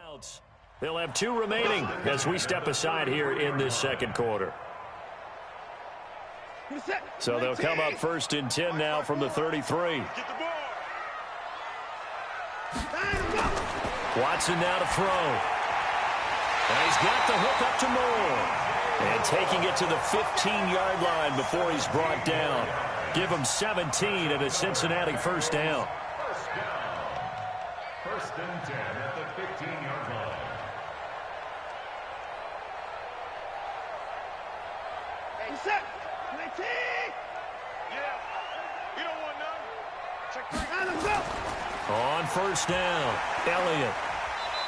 timeouts. They'll have 2 remaining as we step aside here in this second quarter. So they'll come up first and 10 now from the 33. Watson now to throw. And he's got the hook up to Moore. And taking it to the 15-yard line before he's brought down. Give him 17 at a Cincinnati first down. First and 10 at the 15-yard line. Hey, set. Yeah. You don't want none. Check 3. On first down, Elliott.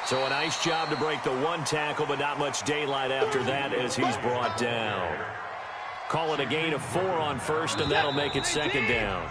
So a nice job to break the 1 tackle, but not much daylight after that as he's brought down. Call it a gain of 4 on first, and that'll make it second down.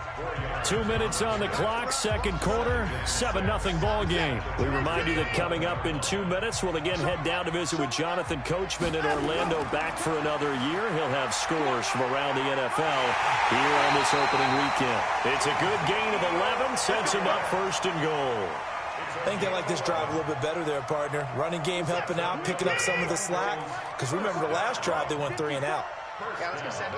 2 minutes on the clock, second quarter, 7-0 ball game. We remind you that coming up in 2 minutes, we'll again head down to visit with Jonathan Coachman in Orlando, back for another year. He'll have scores from around the NFL here on this opening weekend. It's a good gain of 11, sets him up first and goal. I think they like this drive a little bit better there, partner. Running game helping out, picking up some of the slack. Because remember, the last drive, they went 3 and out. Yeah, let's go, Sam.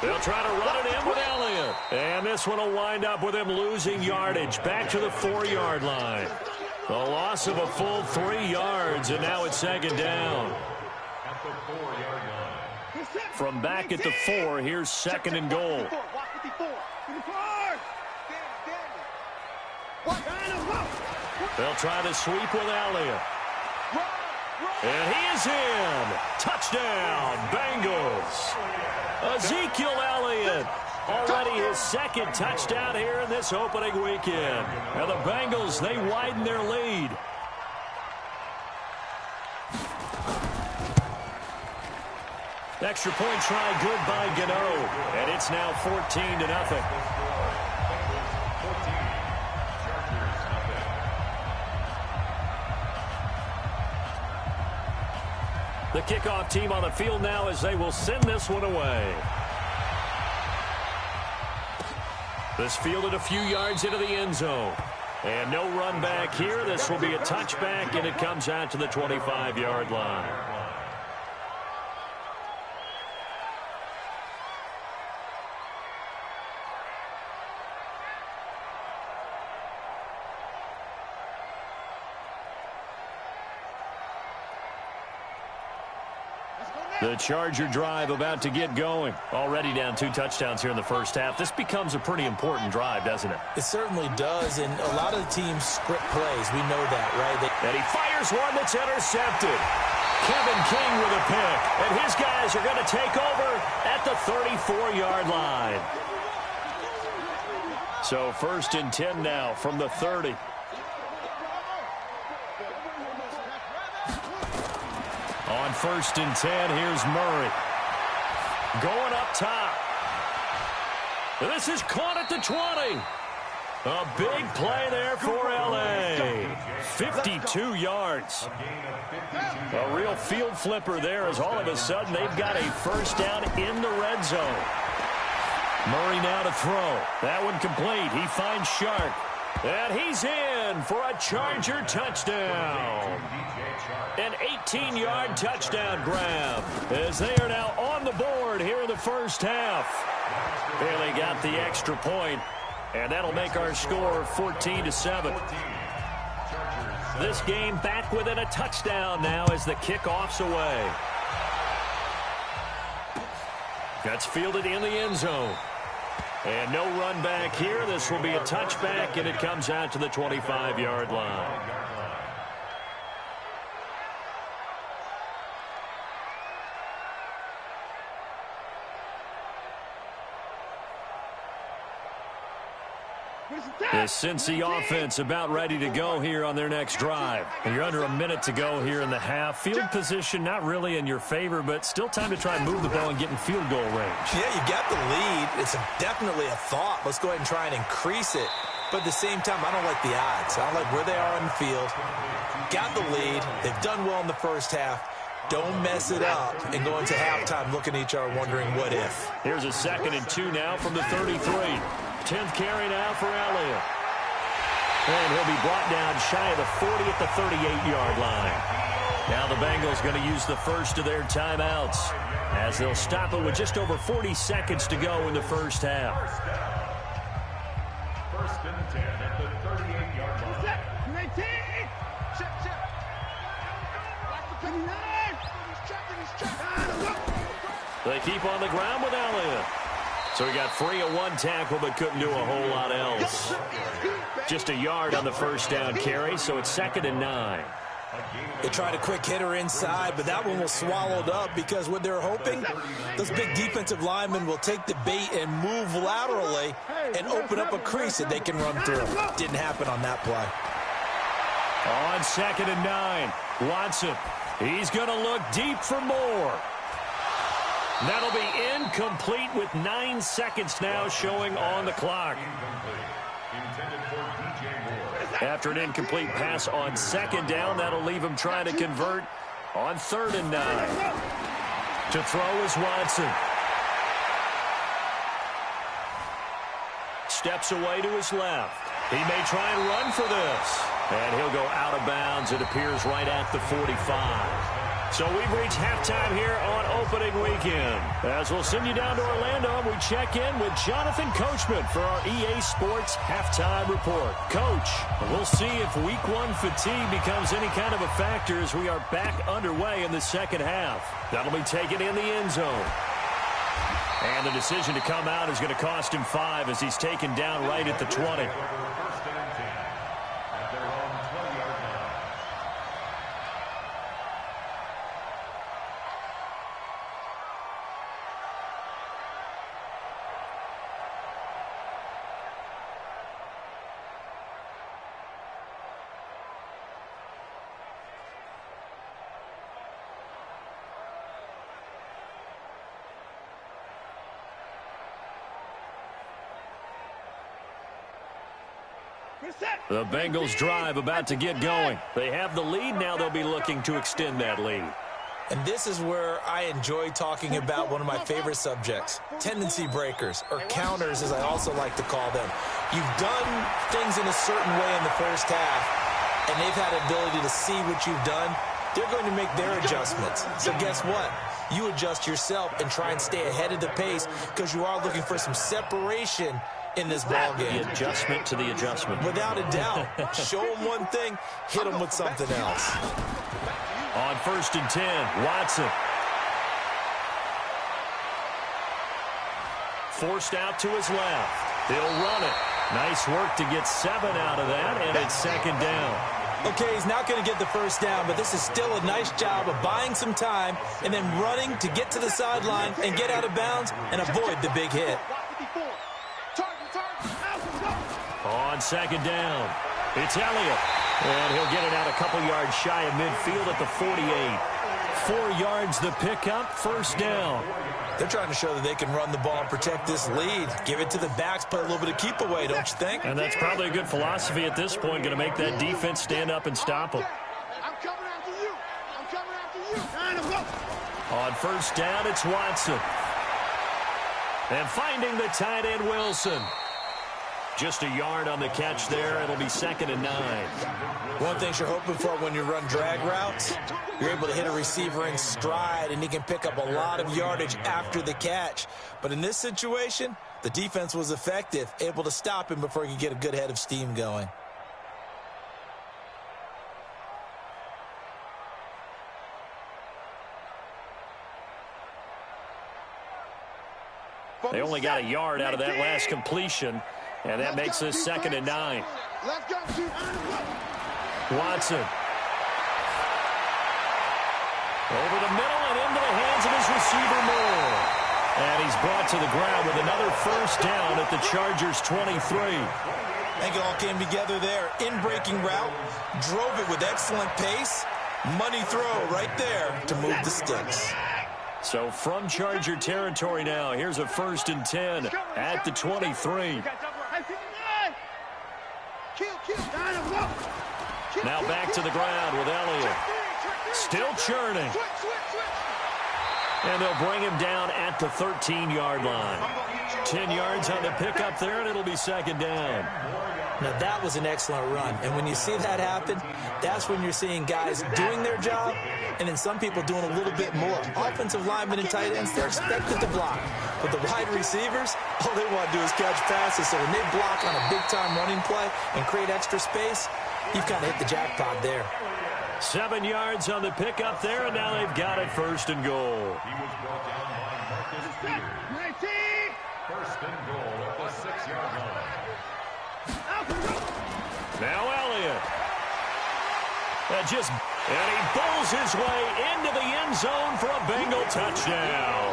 They'll try to run it in with Elliott. And this one will wind up with him losing yardage back to the 4-yard line. The loss of a full 3 yards, and now it's second down. At the 4-yard line. From back at the 4, here's second and goal. They'll try to sweep with Elliott. And he is in. Touchdown, Bengals. Ezekiel Elliott, already his second touchdown here in this opening weekend. And the Bengals, they widen their lead. Extra point try good by Gano. And it's now 14-0. The kickoff team on the field now as they will send this one away. This fielded a few yards into the end zone. And no run back here. This will be a touchback, and it comes out to the 25-yard line. The Charger drive about to get going. Already down 2 touchdowns here in the first half. This becomes a pretty important drive, doesn't it? It certainly does, and a lot of the teams script plays. We know that, right? And he fires one that's intercepted. Kevin King with a pick. And his guys are going to take over at the 34-yard line. So first and 10 now from the 30. On first and 10, here's Murray. Going up top. This is caught at the 20. A big play there for L.A. 52 yards. A real field flipper there as all of a sudden they've got a first down in the red zone. Murray now to throw. That one complete. He finds Shark. And he's in for a Charger touchdown. An 18-yard touchdown grab as they are now on the board here in the first half. Bailey got the extra point, and that'll make our score 14-7. This game back within a touchdown now as the kickoff's away. That's fielded in the end zone. And no run back here. This will be a touchback, and it comes out to the 25-yard line. The Cincy offense about ready to go here on their next drive. And you're under a minute to go here in the half. Field position not really in your favor, but still time to try and move the ball and get in field goal range. Yeah, you got the lead. It's definitely a thought. Let's go ahead and try and increase it. But at the same time, I don't like the odds. I don't like where they are on the field. Got the lead. They've done well in the first half. Don't mess it up and go into halftime looking at each other wondering what if. Here's a 2nd and 2 now from the 33. 10th carry now for Elliott. And he'll be brought down shy of the 40 at the 38-yard line. Now the Bengals going to use the first of their timeouts as they'll stop it with just over 40 seconds to go in the first half. First and 10 at the 38-yard line. They keep on the ground with Elliott. So he got free of one tackle but couldn't do a whole lot else. Just a yard on the first down carry, so it's 2nd and 9. They tried a quick hitter inside, but that one was swallowed up because what they're hoping, those big defensive linemen will take the bait and move laterally and open up a crease that they can run through. Didn't happen on that play. On 2nd and 9, Watson. He's going to look deep for more. That'll be incomplete with 9 seconds now showing on the clock. After an incomplete pass on 2nd down, that'll leave him trying to convert on 3rd and 9. To throw is Watson. Steps away to his left. He may try and run for this. And he'll go out of bounds, it appears, right at the 45. So we've reached halftime here on opening weekend. As we'll send you down to Orlando, and we check in with Jonathan Coachman for our EA Sports Halftime Report. Coach, we'll see if Week 1 fatigue becomes any kind of a factor as we are back underway in the second half. That'll be taken in the end zone. And the decision to come out is going to cost him 5 as he's taken down right at the 20. The Bengals drive about to get going. They have the lead. Now they'll be looking to extend that lead. And this is where I enjoy talking about one of my favorite subjects, tendency breakers, or counters as I also like to call them. You've done things in a certain way in the first half, and they've had the ability to see what you've done. They're going to make their adjustments. So guess what? You adjust yourself and try and stay ahead of the pace because you are looking for some separation in this ball game. The adjustment to the adjustment. Without a doubt. Show them one thing, hit them with something else. On 1st and 10, Watson. Forced out to his left. He'll run it. Nice work to get 7 out of that, and it's 2nd down. Okay, he's not going to get the first down, but this is still a nice job of buying some time and then running to get to the sideline and get out of bounds and avoid the big hit. On 2nd down, it's Elliott. And he'll get it out a couple yards shy of midfield at the 48. 4 yards the pickup, 1st down. They're trying to show that they can run the ball and protect this lead. Give it to the backs, play a little bit of keep away, don't you think? And that's probably a good philosophy at this point, going to make that defense stand up and stop them. I'm coming after you. I'm coming after you. On 1st down, it's Watson. And finding the tight end, Wilson. Just a yard on the catch there. It'll be 2nd and 9. One thing you're hoping for when you run drag routes, you're able to hit a receiver in stride, and he can pick up a lot of yardage after the catch. But in this situation, the defense was effective, able to stop him before he could get a good head of steam going. They only got a yard out of that last completion. And that makes this 2nd and 9. Watson. Over the middle and into the hands of his receiver Moore. And he's brought to the ground with another 1st down at the Chargers' 23. I think it all came together there. In-breaking route, drove it with excellent pace. Money throw right there to move the sticks. So from Charger territory now, here's a 1st and 10 at the 23. Now back to the ground with Elliott. Still churning. And they'll bring him down at the 13-yard line. 10 yards on the pickup there, and it'll be second down. Now, that was an excellent run. And when you see that happen, that's when you're seeing guys doing their job and then some people doing a little bit more. Offensive linemen and tight ends, they're expected to block. But the wide receivers, all they want to do is catch passes. So when they block on a big-time running play and create extra space, you've kind of hit the jackpot there. 7 yards on the pickup there, and now they've got it first and goal. He was brought down by Marcus Peters. First and goal at the 6-yard line. Now Elliott. And he bowls his way into the end zone for a Bengal touchdown.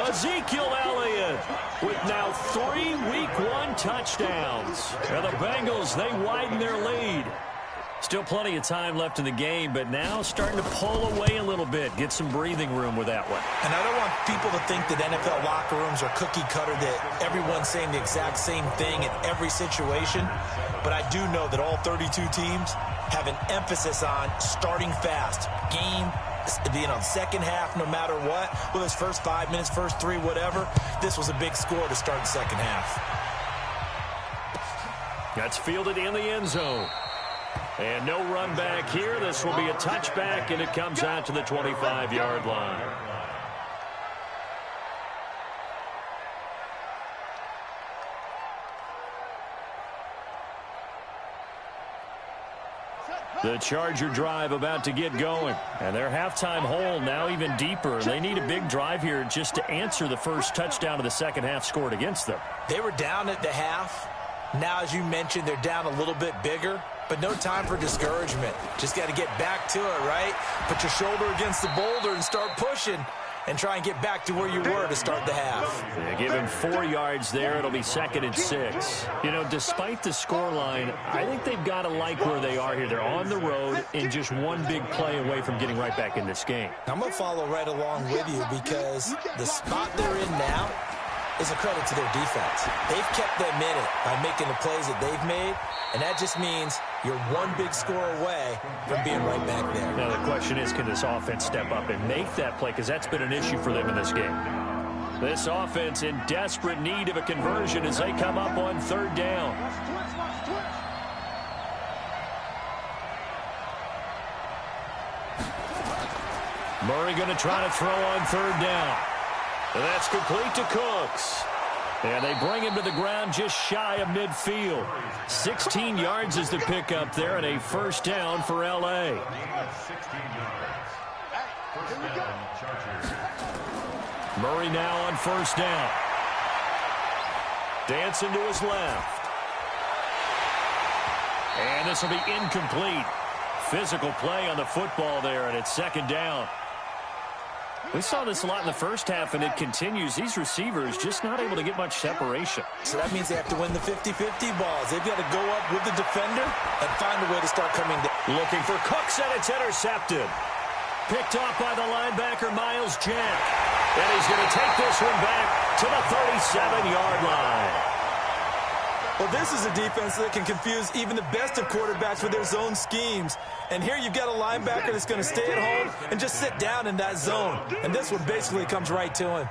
Ezekiel Elliott with now 3 Week 1 touchdowns. And the Bengals, they widen their lead. Still plenty of time left in the game, but now starting to pull away a little bit. Get some breathing room with that one. And I don't want people to think that NFL locker rooms are cookie cutter, that everyone's saying the exact same thing in every situation. But I do know that all 32 teams have an emphasis on starting fast. Second half, no matter what. Whether it's first 5 minutes, first 3, whatever. This was a big score to start the second half. That's fielded in the end zone. And no run back here. This will be a touchback, and it comes out to the 25-yard line. The Charger drive about to get going. And their halftime hole now even deeper. They need a big drive here just to answer the first touchdown of the second half scored against them. They were down at the half. Now, as you mentioned, they're down a little bit bigger. But no time for discouragement. Just got to get back to it, right? Put your shoulder against the boulder and start pushing. And try and get back to where you were to start the half. Yeah, give him 4 yards there. It'll be 2nd and 6. You know, despite the scoreline, I think they've got to like where they are here. They're on the road and just one big play away from getting right back in this game. I'm going to follow right along with you because the spot they're in now is a credit to their defense. They've kept them in it by making the plays that they've made, and that just means you're one big score away from being right back there. Now the question is, can this offense step up and make that play? Because that's been an issue for them in this game. This offense in desperate need of a conversion as they come up on 3rd down. Murray going to try to throw on 3rd down. And that's complete to Cooks. And they bring him to the ground just shy of midfield. 16 yards is the pickup there, and a first down for L.A. 16 yards. First down, Chargers. Murray now on 1st down. Dancing to his left. And this will be incomplete. Physical play on the football there, and it's 2nd down. We saw this a lot in the first half, and it continues. These receivers just not able to get much separation. So that means they have to win the 50-50 balls. They've got to go up with the defender and find a way to start coming down. Looking for Cooks, and it's intercepted. Picked off by the linebacker, Miles Jack. And he's going to take this one back to the 37-yard line. Well, this is a defense that can confuse even the best of quarterbacks with their zone schemes. And here you've got a linebacker that's going to stay at home and just sit down in that zone. And this one basically comes right to him.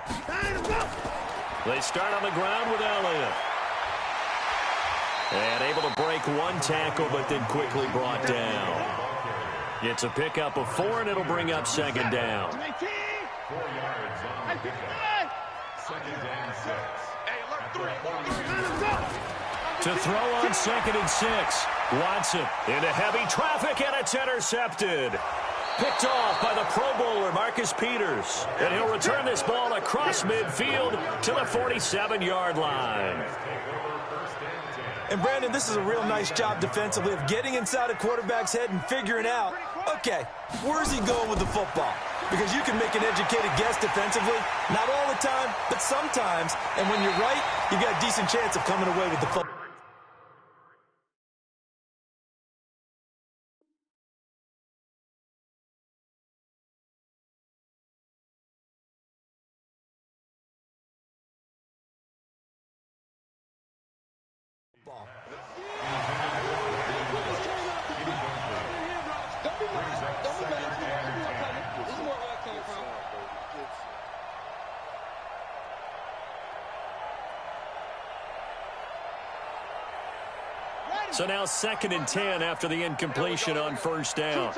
They start on the ground with Elliott. And able to break one tackle, but then quickly brought down. It's a pickup of 4, and it'll bring up 2nd down. 4 yards on the pickup. 2nd and 6. Hey, look, 3. To throw on 2nd and 6. Watson into heavy traffic, and it's intercepted. Picked off by the Pro Bowler, Marcus Peters. And he'll return this ball across midfield to the 47-yard line. And, Brandon, this is a real nice job defensively of getting inside a quarterback's head and figuring out, okay, where's he going with the football? Because you can make an educated guess defensively, not all the time, but sometimes. And when you're right, you've got a decent chance of coming away with the football. So now 2nd and 10 after the incompletion on first down.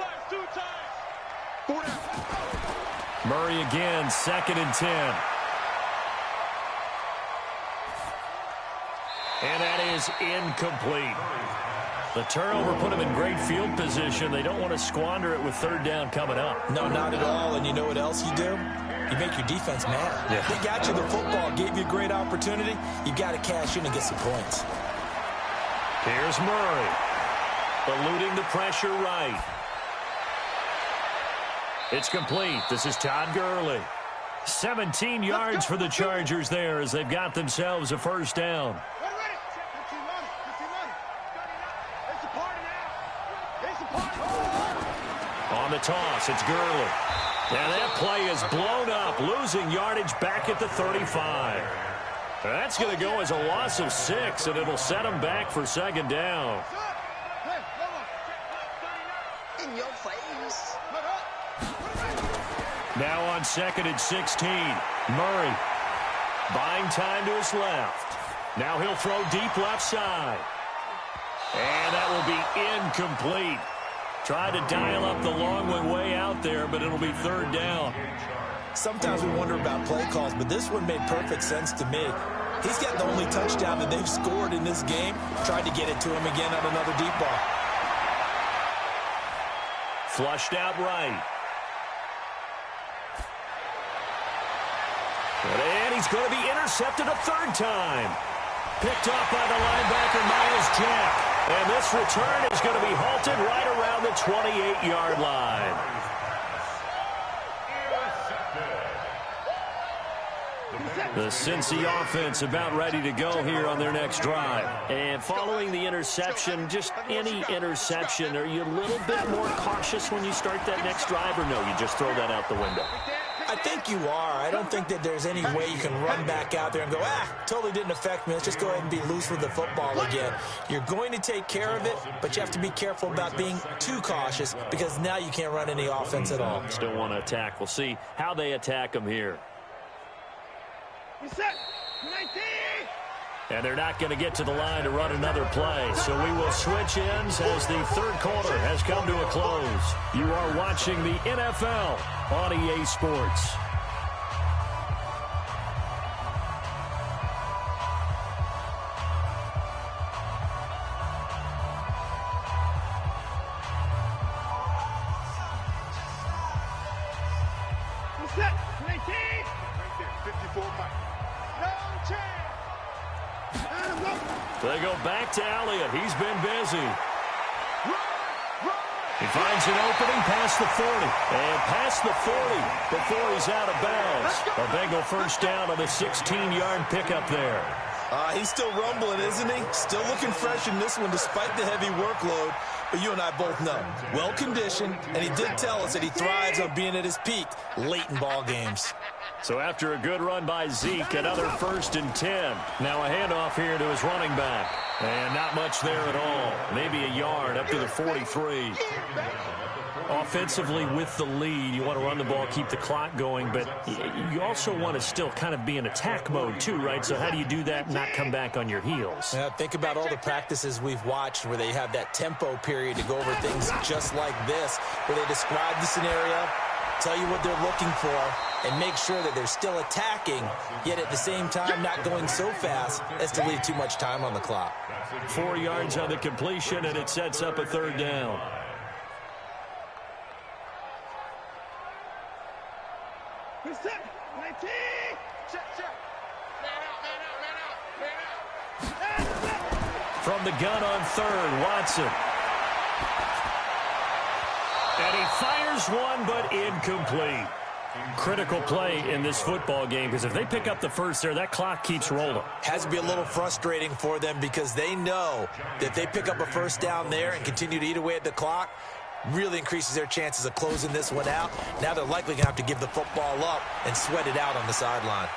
Murray again, 2nd and 10. And that is incomplete. The turnover put them in great field position. They don't want to squander it with 3rd down coming up. No, not at all. And you know what else you do? You make your defense mad. Yeah. They got you the football, gave you a great opportunity. You got to cash in and get some points. Here's Murray, eluding the pressure right. It's complete. This is Todd Gurley. 17 yards for the Chargers there as they've got themselves a 1st down. On the toss, it's Gurley. And that play is blown up, losing yardage back at the 35. That's going to go as a loss of 6, and it'll set them back for 2nd down. In your face. Now on 2nd and 16, Murray buying time to his left. Now he'll throw deep left side. And that will be incomplete. Tried to dial up the long one way out there, but it'll be 3rd down. Sometimes we wonder about play calls, but this one made perfect sense to me. He's got the only touchdown that they've scored in this game. Tried to get it to him again on another deep ball. Flushed out right. And he's going to be intercepted a 3rd time. Picked off by the linebacker, Miles Jack. And this return is going to be halted right around the 28-yard line. The Cincy offense about ready to go here on their next drive. And following the interception, just any interception, are you a little bit more cautious when you start that next drive, or no, you just throw that out the window? I think you are. I don't think that there's any way you can run back out there and go, totally didn't affect me. Let's just go ahead and be loose with the football again. You're going to take care of it, but you have to be careful about being too cautious because now you can't run any offense at all. Still want to attack. We'll see how they attack them here. And they're not going to get to the line to run another play. So we will switch ends as the 3rd quarter has come to a close. You are watching the NFL on EA Sports. They go back to Elliott. He's been busy. He finds an opening past the 40. And past the 40 before he's out of bounds. A Bengal 1st down on the 16-yard pickup there. He's still rumbling, isn't he? Still looking fresh in this one despite the heavy workload. But you and I both know, well-conditioned, and he did tell us that he thrives on being at his peak late in ball games. So after a good run by Zeke, another 1st and 10. Now a handoff here to his running back. And not much there at all. Maybe a yard up to the 43. Offensively with the lead, you want to run the ball, keep the clock going, but you also want to still kind of be in attack mode too, right? So how do you do that and not come back on your heels? Yeah, think about all the practices we've watched where they have that tempo period to go over things just like this, where they describe the scenario, tell you what they're looking for, and make sure that they're still attacking, yet at the same time not going so fast as to leave too much time on the clock. 4 yards on the completion, and it sets up a 3rd down. From the gun on 3rd, Watson. And he fires one, but incomplete. Critical play in this football game, because if they pick up the 1st there, that clock keeps rolling. Has to be a little frustrating for them because they know that if they pick up a 1st down there and continue to eat away at the clock, really increases their chances of closing this one out. Now they're likely going to have to give the football up and sweat it out on the sideline.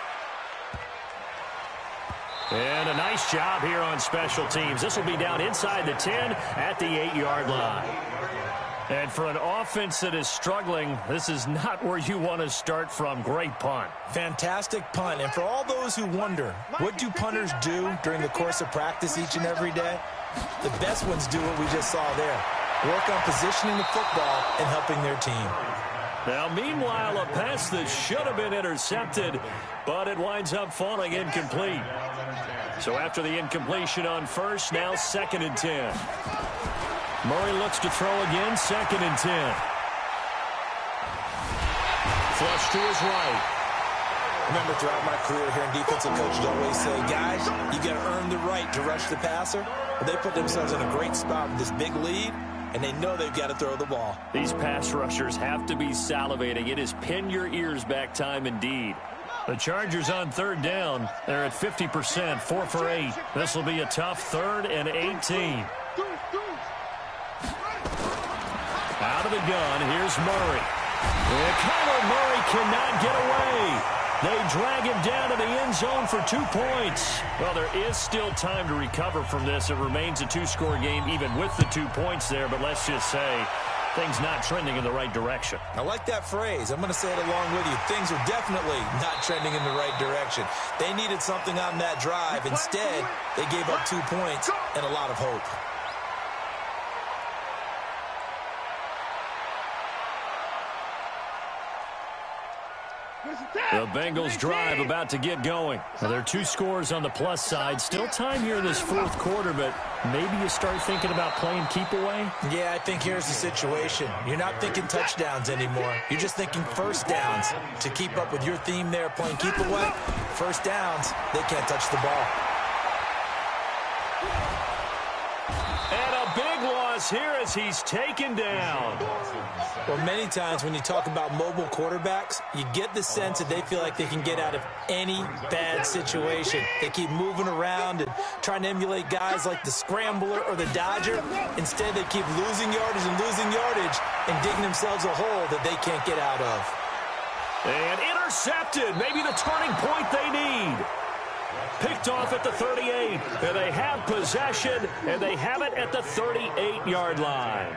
And a nice job here on special teams. This will be down inside the 10 at the 8-yard line. And for an offense that is struggling, this is not where you want to start from. Great punt. Fantastic punt. And for all those who wonder, what do punters do during the course of practice each and every day? The best ones do what we just saw there. Work on positioning the football and helping their team. Now, meanwhile, a pass that should have been intercepted, but it winds up falling incomplete. So after the incompletion on first, now 2nd and 10. Murray looks to throw again, 2nd and 10. Flush to his right. Remember, throughout my career here in defensive coaches always say, guys, you got to earn the right to rush the passer. Well, they put themselves in a great spot with this big lead, and they know they've got to throw the ball. These pass rushers have to be salivating. It is pin your ears back time indeed. The Chargers on 3rd down. They're at 50%, 4 for 8. This will be a tough 3rd and 18. Out of the gun, here's Murray. And Kyler Murray cannot get away. They drag him down to the end zone for 2 points. Well, there is still time to recover from this. It remains a 2-score game even with the 2 points there, but let's just say things not trending in the right direction. I like that phrase. I'm going to say it along with you. Things are definitely not trending in the right direction. They needed something on that drive. Instead, they gave up 2 points and a lot of hope. The Bengals drive about to get going. Now, there are 2 scores on the plus side. Still time here in this 4th quarter, but maybe you start thinking about playing keep away? Yeah, I think here's the situation. You're not thinking touchdowns anymore. You're just thinking first downs. To keep up with your theme there, playing keep away, first downs, they can't touch the ball. And a big loss here as he's taken down. Well, many times when you talk about mobile quarterbacks, you get the sense that they feel like they can get out of any bad situation. They keep moving around and trying to emulate guys like the Scrambler or the Dodger. Instead, they keep losing yardage and digging themselves a hole that they can't get out of. And intercepted. Maybe the turning point they need. Picked off at the 38. And they have possession, and they have it at the 38-yard line.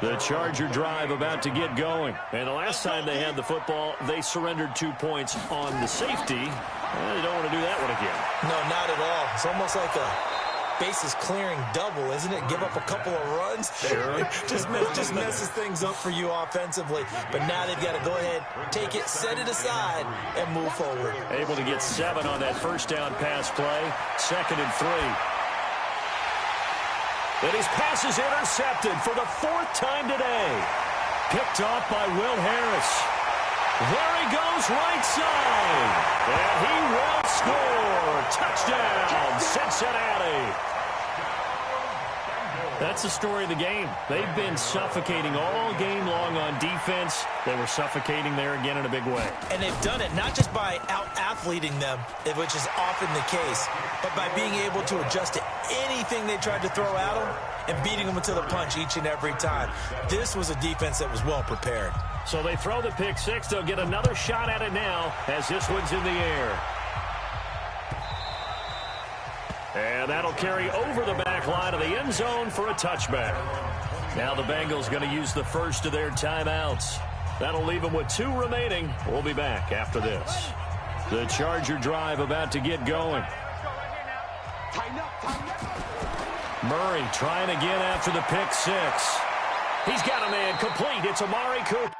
The Charger drive about to get going. And the last time they had the football, they surrendered 2 points on the safety. Well, they don't want to do that one again. No, not at all. It's almost like a bases clearing double, isn't it? Give up a couple of runs. Sure. just messes things up for you offensively. But now they've got to go ahead, take it, set it aside, and move forward. Able to get 7 on that first down pass play. 2nd and 3. And his pass is intercepted for the 4th time today. Picked off by Will Harris. There he goes right side. And he will score. Touchdown, Cincinnati. That's the story of the game. They've been suffocating all game long on defense. They were suffocating there again in a big way. And they've done it not just by out-athleting them, which is often the case, but by being able to adjust to anything they tried to throw at them and beating them to the punch each and every time. This was a defense that was well prepared. So they throw the pick 6. They'll get another shot at it now as this one's in the air. And that'll carry over the back line of the end zone for a touchback. Now the Bengals going to use the first of their timeouts. That'll leave them with 2 remaining. We'll be back after this. The Charger drive about to get going. Murray trying again after the pick 6. He's got a man complete. It's Amari Cooper.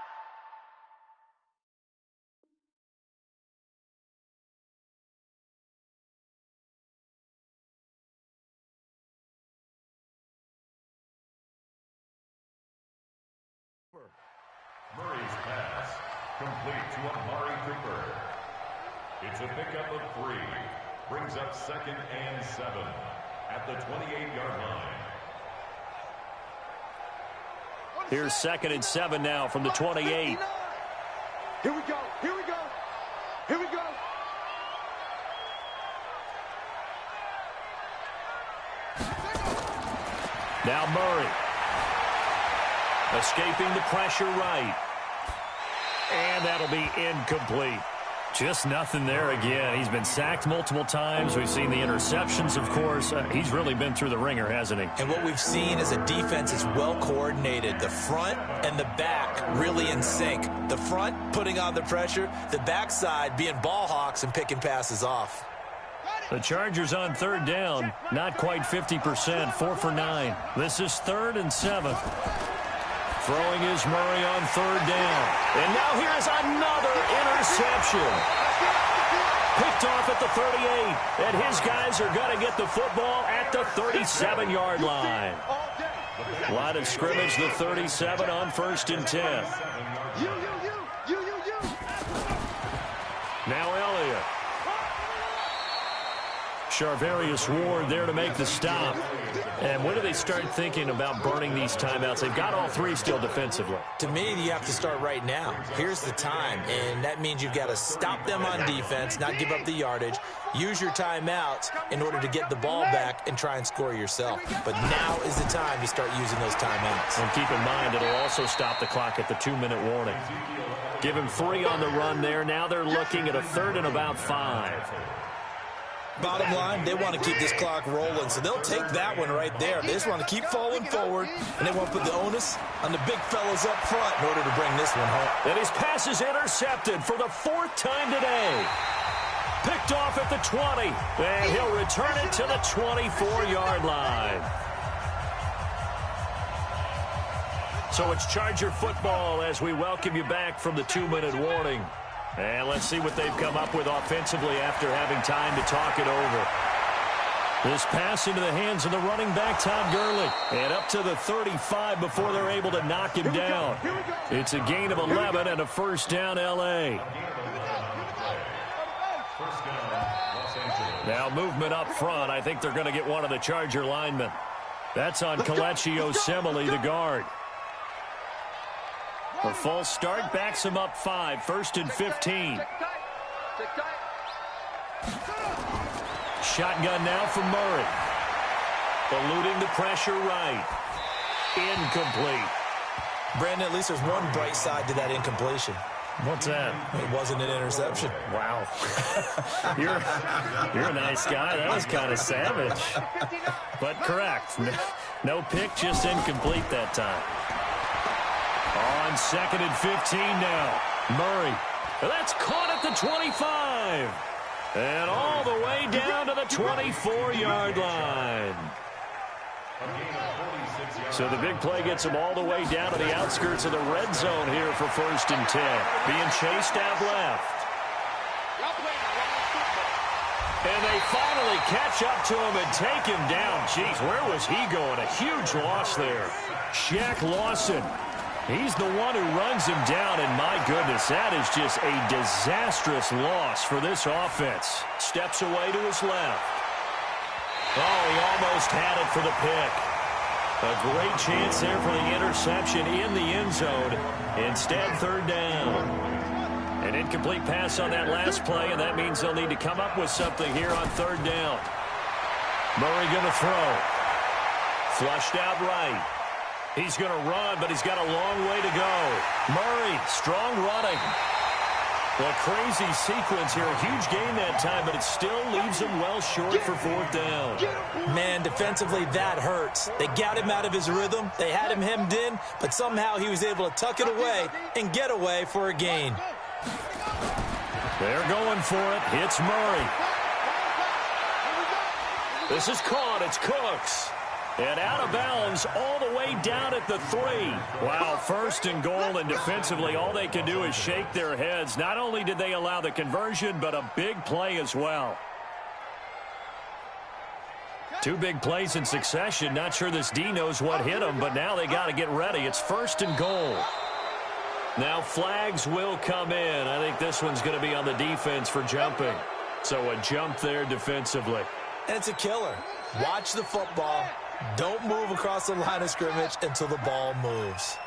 Murray's pass, complete to Amari Cooper. It's a pickup of 3. Brings up 2nd and 7 at the 28-yard line. Here's 2nd and 7 now from the 28. Here we go. Here we go. Here we go. Now Murray. Escaping the pressure right. And that'll be incomplete. Just nothing there again. He's been sacked multiple times. We've seen the interceptions, of course. He's really been through the ringer, hasn't he? And what we've seen is a defense is well coordinated. The front and the back really in sync. The front putting on the pressure, the backside being ball hawks and picking passes off. The Chargers on third down, not quite 50%, 4 for 9. This is 3rd and 7. Throwing is Murray on third down. And now here's another interception. Picked off at the 38. And his guys are going to get the football at the 37-yard line. Line of scrimmage, the 37 on 1st and 10. Now Elliott. Charvarius Ward there to make the stop. And when do they start thinking about burning these timeouts? They've got all 3 still defensively. To me, you have to start right now. Here's the time, and that means you've got to stop them on defense, not give up the yardage, use your timeouts in order to get the ball back and try and score yourself. But now is the time to start using those timeouts. And keep in mind, it'll also stop the clock at the 2-minute warning. Give him 3 on the run there. Now they're looking at a 3rd and about 5. Bottom line, they want to keep this clock rolling, so they'll take that one right there. They just want to keep falling forward, and they want to put the onus on the big fellas up front in order to bring this one home. And his pass is intercepted for the 4th time today. Picked off at the 20, and he'll return it to the 24-yard line. So it's Charger football as we welcome you back from the 2-minute warning. And let's see what they've come up with offensively after having time to talk it over. This pass into the hands of the running back, Todd Gurley. And up to the 35 before they're able to knock him down. It's a gain of 11 and a 1st down, L.A. Now movement up front. I think they're going to get one of the Charger linemen. That's on Kelechi Osemele, the guard. A false start backs him up 5, 1st and 15. Shotgun now from Murray. Eluding the pressure right. Incomplete. Brandon, at least there's one bright side to that incompletion. What's that? It wasn't an interception. Wow. You're a nice guy. That was kind of savage. But correct. No pick, just incomplete that time. On 2nd and 15 now. Murray. That's caught at the 25. And all the way down to the 24-yard line. So the big play gets them all the way down to the outskirts of the red zone here for 1st and 10. Being chased out left. And they finally catch up to him and take him down. Jeez, where was he going? A huge loss there. Shaq Lawson. He's the one who runs him down, and my goodness, that is just a disastrous loss for this offense. Steps away to his left. Oh, he almost had it for the pick. A great chance there for the interception in the end zone. Instead, 3rd down. An incomplete pass on that last play, and that means they'll need to come up with something here on 3rd down. Murray going to throw. Flushed out right. He's going to run, but he's got a long way to go. Murray, strong running. A crazy sequence here. A huge gain that time, but it still leaves him well short for 4th down. Man, defensively, that hurts. They got him out of his rhythm. They had him hemmed in, but somehow he was able to tuck it away and get away for a gain. They're going for it. It's Murray. This is caught. It's Cooks. And out of bounds all the way down at the 3. Wow, 1st and goal, and defensively all they can do is shake their heads. Not only did they allow the conversion, but a big play as well. 2 big plays in succession. Not sure this D knows what hit him, but now they got to get ready. It's 1st and goal. Now flags will come in. I think this one's going to be on the defense for jumping. So a jump there defensively. And it's a killer. Watch the football. Don't move across the line of scrimmage until the ball moves.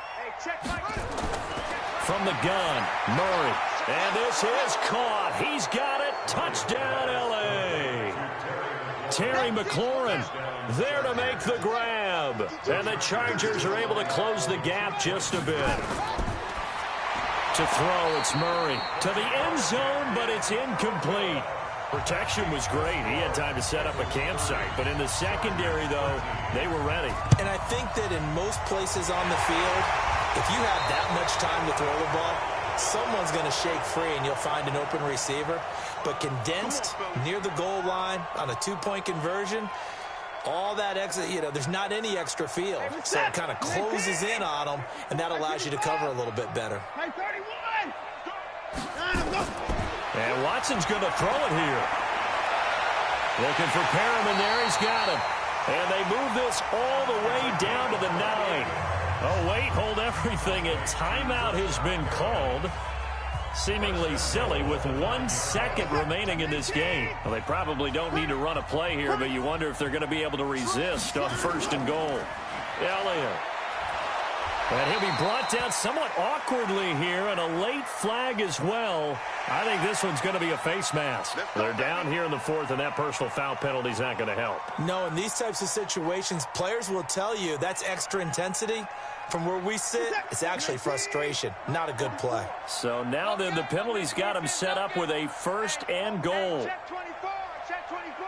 From the gun, Murray. And this is caught. He's got it. Touchdown, L.A. Terry McLaurin there to make the grab. And the Chargers are able to close the gap just a bit. To throw, it's Murray. To the end zone, but it's incomplete. Protection was great. He had time to set up a campsite. But in the secondary, though, they were ready. And I think that in most places on the field, if you have that much time to throw the ball, someone's going to shake free and you'll find an open receiver. But condensed near the goal line on a two-point conversion, all that extra, there's not any extra field. So it kind of closes in on them, and that allows you to cover a little bit better. And Watson's going to throw it here. Looking for Perriman there. He's got him. And they move this all the way down to the 9. Oh, wait, hold everything. A timeout has been called. Seemingly silly with 1 second remaining in this game. Well, they probably don't need to run a play here, but you wonder if they're going to be able to resist on 1st and goal. Elliott. And he'll be brought down somewhat awkwardly here, and a late flag as well. I think this one's going to be a face mask. They're down here in the 4th, and that personal foul penalty is not going to help. No, in these types of situations, players will tell you that's extra intensity. From where we sit, it's actually frustration. Not a good play. So now then, the penalty's got him set up with a 1st and goal. Check 24. Check 24.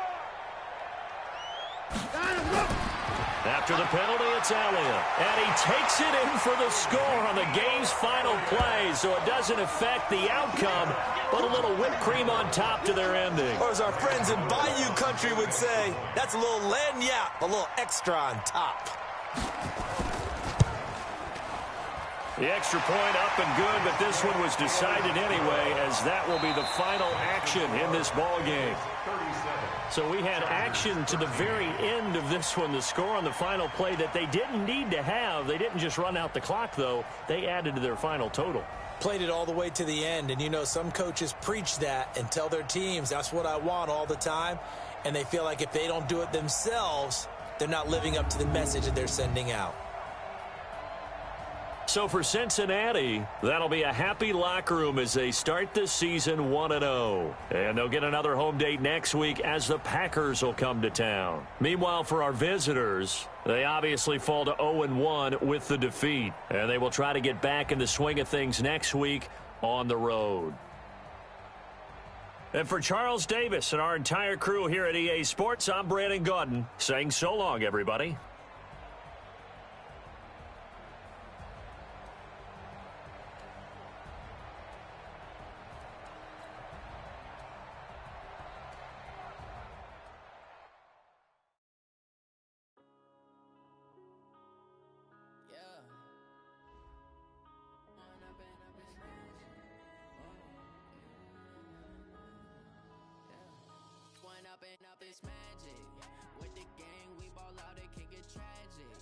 After the penalty, it's Elliott. And he takes it in for the score on the game's final play, so it doesn't affect the outcome, but a little whipped cream on top to their ending. Or as our friends in Bayou Country would say, that's a little lagniappe, a little extra on top. The extra point up and good, but this one was decided anyway, as that will be the final action in this ball game. So we had action to the very end of this one, the score on the final play that they didn't need to have. They didn't just run out the clock, though. They added to their final total. Played it all the way to the end, and some coaches preach that and tell their teams, that's what I want all the time, and they feel like if they don't do it themselves, they're not living up to the message that they're sending out. So for Cincinnati, that'll be a happy locker room as they start this season 1-0. And they'll get another home date next week as the Packers will come to town. Meanwhile, for our visitors, they obviously fall to 0-1 with the defeat. And they will try to get back in the swing of things next week on the road. And for Charles Davis and our entire crew here at EA Sports, I'm Brandon Gaudin saying so long, everybody. Up this magic with the gang, we ball out, it can get tragic.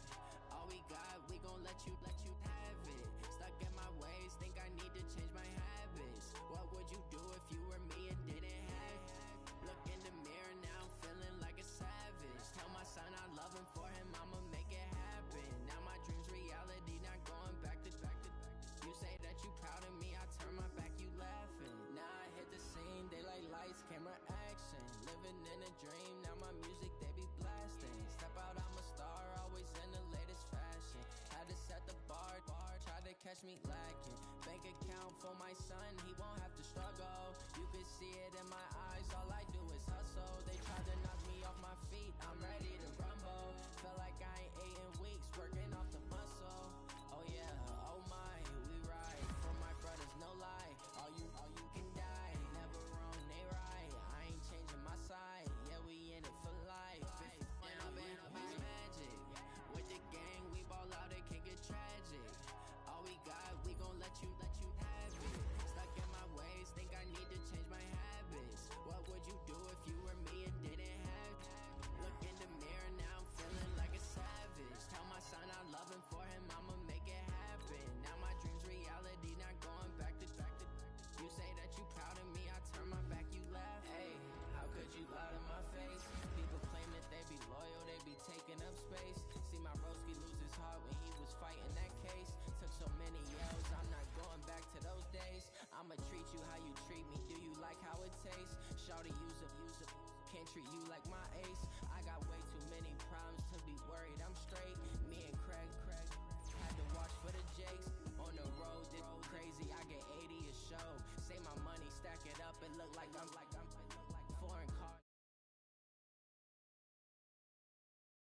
All we got, we gon' let you have it. Stuck in my ways, think I need to change my habits. What would you do if you were me and didn't have it? Look in the mirror now, I'm feeling like a savage. Tell my son I love him, for him I'ma make it happen. Now my dreams reality, not going back to. You say that you proud of me, I turn my back, you laughing. Now I hit the scene, daylight lights, camera action. Living in a dream, now my music they be blasting. Step out, I'm a star, always in the latest fashion. Had to set the bar, try to catch me lacking. Bank account for my son, he won't have to struggle. You can see it in my eyes, all I